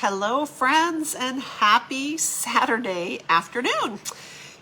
Hello, friends, and happy Saturday afternoon.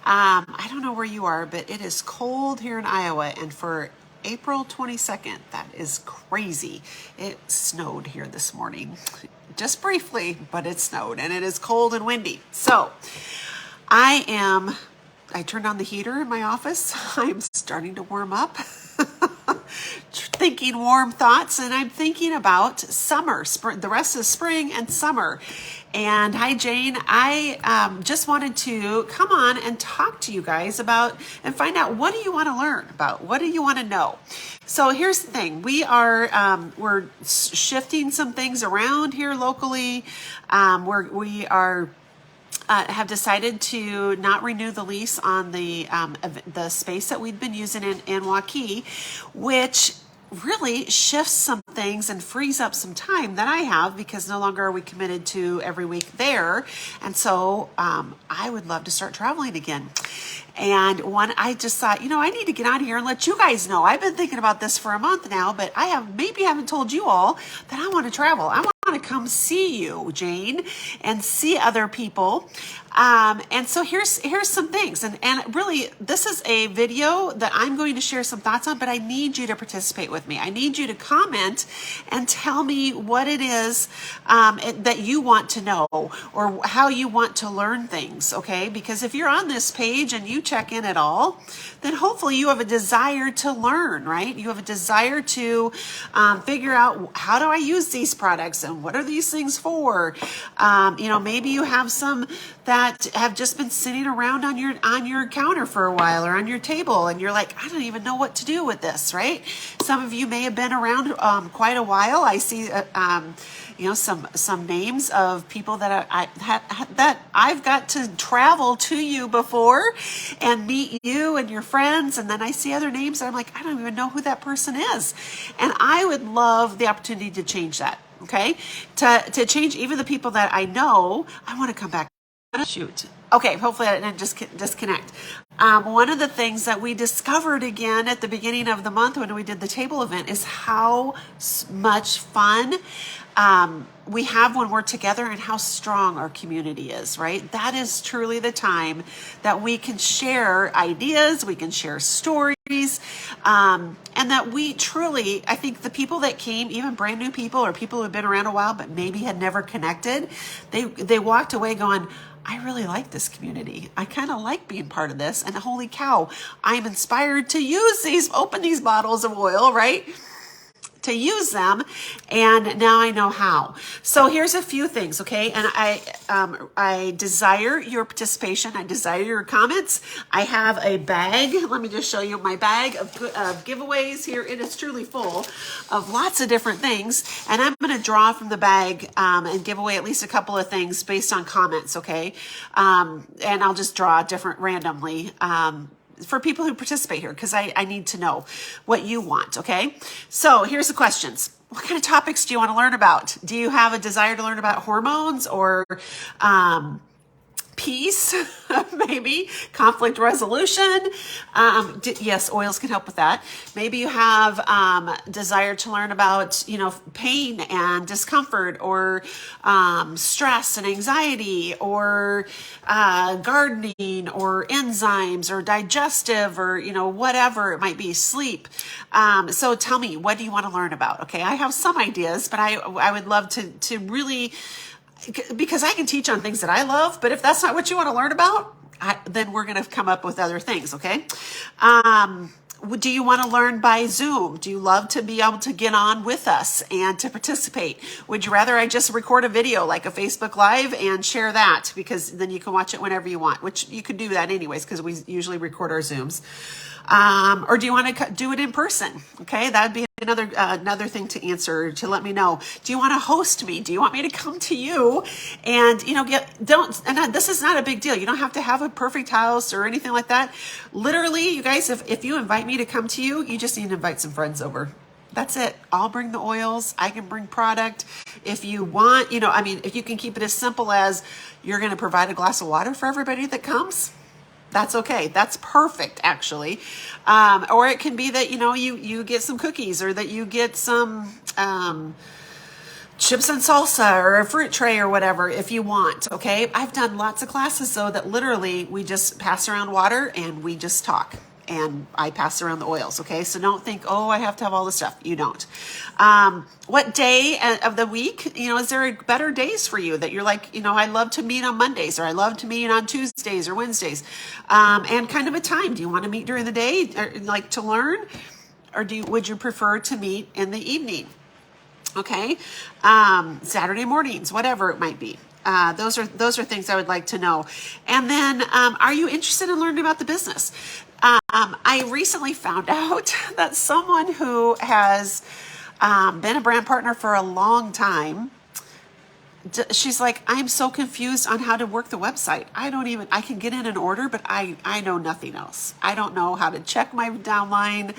I don't know where you are, but it is cold here in Iowa, and for April 22nd, that is crazy. It snowed here this morning, just briefly, but it snowed, and it is cold and windy. So, I turned on the heater in my office. I'm starting to warm up. Thinking warm thoughts, and I'm thinking about summer, spring, the rest of spring and summer. And hi, Jane. I just wanted to come on and talk to you guys about and find out, what do you want to learn about? What do you want to know? So here's the thing: we're shifting some things around here locally. We are have decided to not renew the lease on the space that we'd been using in Waukee, which really shifts some things and frees up some time that I have, because no longer are we committed to every week there. And so I would love to start traveling again. And I just thought, I need to get out of here and let you guys know. I've been thinking about this for a month now, but I haven't told you all that I want to travel. I want to come see you, Jane, and see other people. And so here's some things. And really, this is a video that I'm going to share some thoughts on, but I need you to participate with me. I need you to comment and tell me what it is that you want to know, or how you want to learn things, okay? Because if you're on this page and you check in at all, then hopefully you have a desire to learn, right? You have a desire to figure out, how do I use these products and what are these things for? Maybe you have some that have just been sitting around on your counter for a while, or on your table, and you're like, I don't even know what to do with this, right? Some of you may have been around quite a while. I see some names of people that I've got to travel to you before and meet you and your friends, and then I see other names and I'm like, I don't even know who that person is. And I would love the opportunity to change that, okay? To change even the people that I know. I want to come back. Shoot. Okay, hopefully I didn't just disconnect. One of the things that we discovered again at the beginning of the month when we did the table event is how much fun we have when we're together, and how strong our community is, right? That is truly the time that we can share ideas, we can share stories, and that we truly, I think the people that came, even brand new people or people who have been around a while but maybe had never connected, they walked away going, I really like this community. I kind of like being part of this. And holy cow, I'm inspired to open these bottles of oil, right? To use them, and now I know how. So here's a few things, okay? And I desire your participation. I desire your comments. I have a bag. Let me just show you my bag of giveaways here. It is truly full of lots of different things, and I'm going to draw from the bag and give away at least a couple of things based on comments, okay? And I'll just draw different randomly. For people who participate here, because I need to know what you want, okay? So here's the questions. What kind of topics do you want to learn about? Do you have a desire to learn about hormones, or peace, maybe conflict resolution? Yes, oils can help with that. Maybe you have desire to learn about, pain and discomfort, or stress and anxiety, or gardening, or enzymes, or digestive, or whatever it might be, sleep. So tell me, what do you want to learn about? Okay, I have some ideas, but I would love to really, because I can teach on things that I love, but if that's not what you want to learn about, then we're going to come up with other things, okay? Do you want to learn by Zoom? Do you love to be able to get on with us and to participate? Would you rather I just record a video like a Facebook Live and share that? Because then you can watch it whenever you want, which you could do that anyways, because we usually record our Zooms. Or do you want to do it in person? Okay, that'd be another thing to answer, to let me know. Do you want to host me? Do you want me to come to you? And this is not a big deal. You don't have to have a perfect house or anything like that. Literally, you guys, if you invite me to come to you, you just need to invite some friends over. That's it. I'll bring the oils. I can bring product. If you want, if you can keep it as simple as you're going to provide a glass of water for everybody that comes, that's okay. That's perfect, actually. Or it can be that, you get some cookies, or that you get some chips and salsa or a fruit tray or whatever if you want. Okay, I've done lots of classes though that literally we just pass around water and we just talk, and I pass around the oils. Okay, so don't think, oh, I have to have all this stuff. You don't. What day of the week, is there better days for you that you're like, I love to meet on Mondays, or I love to meet on Tuesdays or Wednesdays, and kind of a time. Do you want to meet during the day, or like to learn, or would you prefer to meet in the evening? Okay, Saturday mornings, whatever it might be. Those are things I would like to know. And then, are you interested in learning about the business? I recently found out that someone who has been a brand partner for a long time, she's like, I'm so confused on how to work the website. I can get in an order, but I know nothing else. I don't know how to check my downline.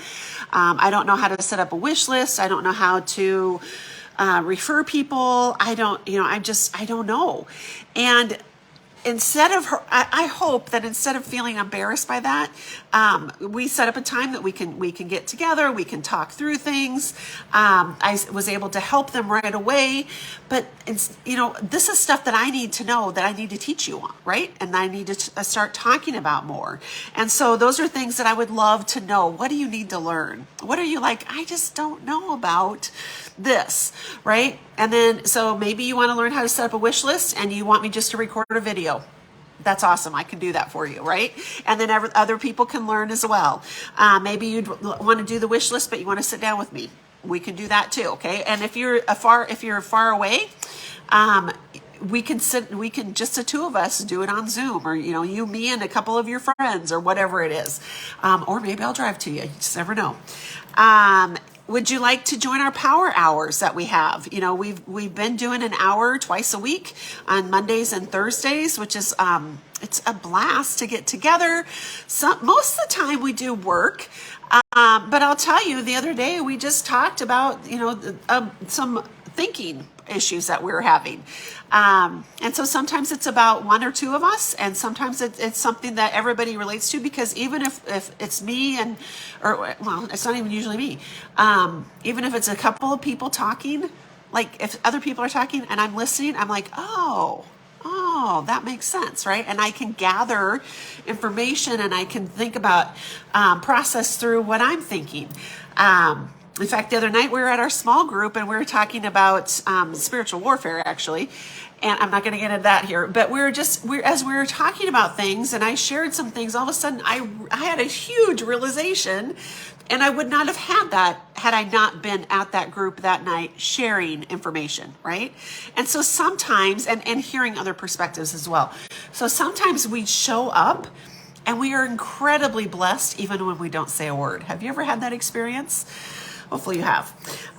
I don't know how to set up a wish list. I don't know how to refer people. I don't know. And instead of her, I hope that instead of feeling embarrassed by that, we set up a time that we can get together, we can talk through things. I was able to help them right away, but this is stuff that I need to know, that I need to teach you on, right? And I need to start talking about more. And so those are things that I would love to know. What do you need to learn? What are you like, I just don't know about this, right? And then, so maybe you want to learn how to set up a wish list and you want me just to record a video. That's awesome. I can do that for you, right? And then other people can learn as well. Maybe you'd want to do the wish list, but you want to sit down with me. We can do that too, okay? And if you're far away, we can just the two of us do it on Zoom, or you, me, and a couple of your friends, or whatever it is. Or maybe I'll drive to you. You just never know. Would you like to join our power hours that we have? We've been doing an hour twice a week on Mondays and Thursdays, which is it's a blast to get together. Most of the time we do work, but I'll tell you, the other day we just talked about some thinking issues that we're having. And so sometimes it's about one or two of us, and sometimes it's something that everybody relates to, because even if it's me it's not even usually me. Even if it's a couple of people talking, like if other people are talking and I'm listening, I'm like, oh, that makes sense, right? And I can gather information and I can think about, process through what I'm thinking. In fact, the other night we were at our small group and we were talking about spiritual warfare, actually. And I'm not going to get into that here, but as we were talking about things and I shared some things, all of a sudden I had a huge realization, and I would not have had that had I not been at that group that night sharing information, right? And so sometimes, and hearing other perspectives as well. So sometimes we show up and we are incredibly blessed even when we don't say a word. Have you ever had that experience? Hopefully you have.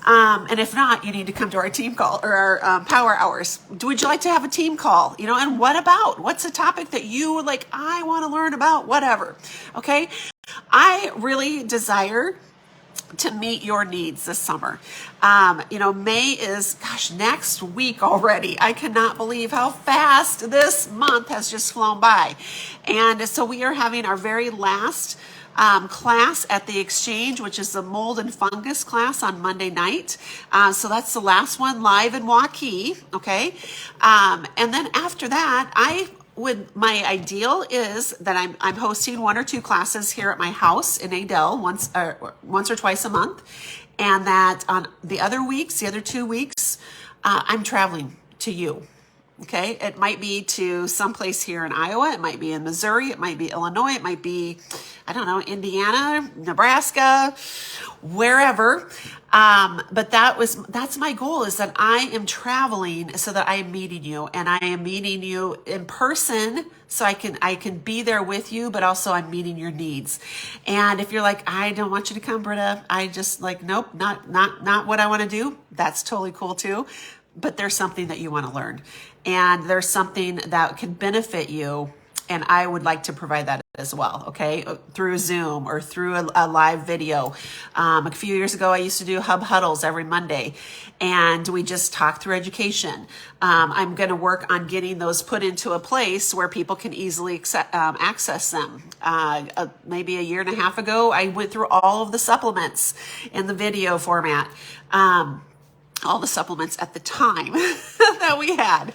And if not, you need to come to our team call, or our power hours. Would you like to have a team call? And what about? What's a topic that you would like, I want to learn about, whatever. Okay. I really desire to meet your needs this summer. May is, next week already. I cannot believe how fast this month has just flown by. And so we are having our very last class at the Exchange, which is the mold and fungus class on Monday night. So that's the last one live in Waukee. Okay. And then after that, my ideal is that I'm hosting one or two classes here at my house in Adel once or twice a month. And that on the other 2 weeks, I'm traveling to you. Okay, it might be to someplace here in Iowa, it might be in Missouri, it might be Illinois, it might be, I don't know, Indiana, Nebraska, wherever. But that's my goal, is that I am traveling so that I am meeting you, and I am meeting you in person so I can be there with you, but also I'm meeting your needs. And if you're like, I don't want you to come, Britta, I just like, nope, not what I want to do. That's totally cool too. But there's something that you want to learn, and there's something that can benefit you, and I would like to provide that as well, okay, through Zoom or through a live video. A few years ago, I used to do hub huddles every Monday, and we just talk through education. I'm going to work on getting those put into a place where people can easily access them. Maybe a year and a half ago, I went through all of the supplements in the video format. all the supplements at the time that we had.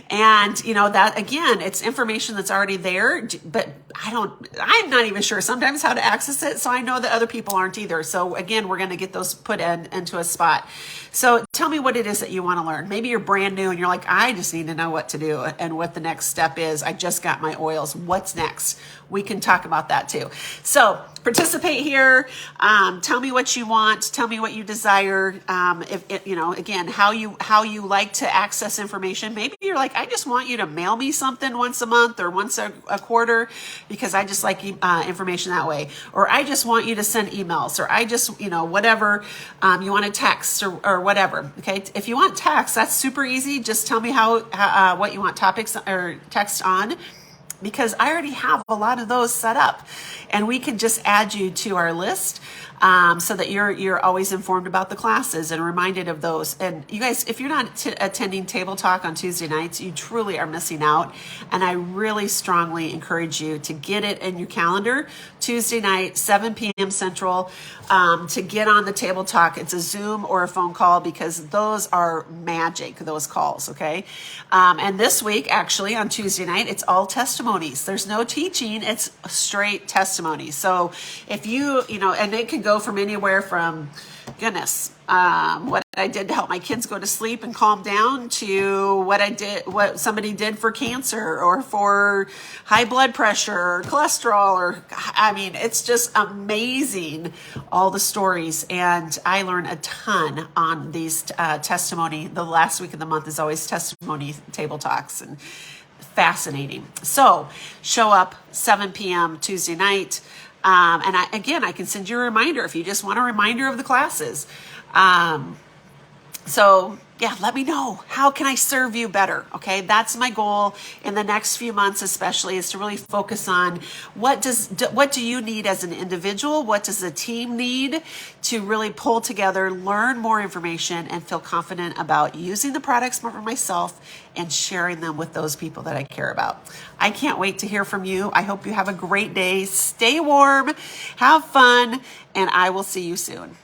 And, you know, that again, it's information that's already there, but I'm not even sure sometimes how to access it. So I know that other people aren't either. So again, we're going to get those put into a spot. So tell me what it is that you want to learn. Maybe you're brand new and you're like, I just need to know what to do and what the next step is. I just got my oils. What's next? We can talk about that too. So participate here. Tell me what you want. Tell me what you desire. You know, again, how you like to access information. Maybe you're like, I just want you to mail me something once a month or once a quarter because I just like information that way. Or I just want you to send emails, or I just, you know, whatever you want to text or whatever. Okay. If you want text, that's super easy. Just tell me how what you want topics or text on, because I already have a lot of those set up, and we can just add you to our list so that you're always informed about the classes and reminded of those. And you guys, if you're not attending Table Talk on Tuesday nights, you truly are missing out. And I really strongly encourage you to get it in your calendar, Tuesday night, 7 p.m. Central, to get on the Table Talk. It's a Zoom or a phone call, because those are magic, those calls, okay? And this week, actually, on Tuesday night, it's all testimonies. There's no teaching, it's straight testimony. So if you know, and it can go from anywhere from, goodness, what I did to help my kids go to sleep and calm down, to what somebody did for cancer or for high blood pressure or cholesterol, or, I mean, it's just amazing, all the stories. And I learn a ton on these testimony. The last week of the month is always testimony table talks, and fascinating. So show up 7 p.m. Tuesday night. And I can send you a reminder if you just want a reminder of the classes. So yeah, let me know. How can I serve you better? Okay. That's my goal in the next few months, especially, is to really focus on what do you need as an individual? What does the team need to really pull together, learn more information, and feel confident about using the products for myself and sharing them with those people that I care about. I can't wait to hear from you. I hope you have a great day. Stay warm, have fun, and I will see you soon.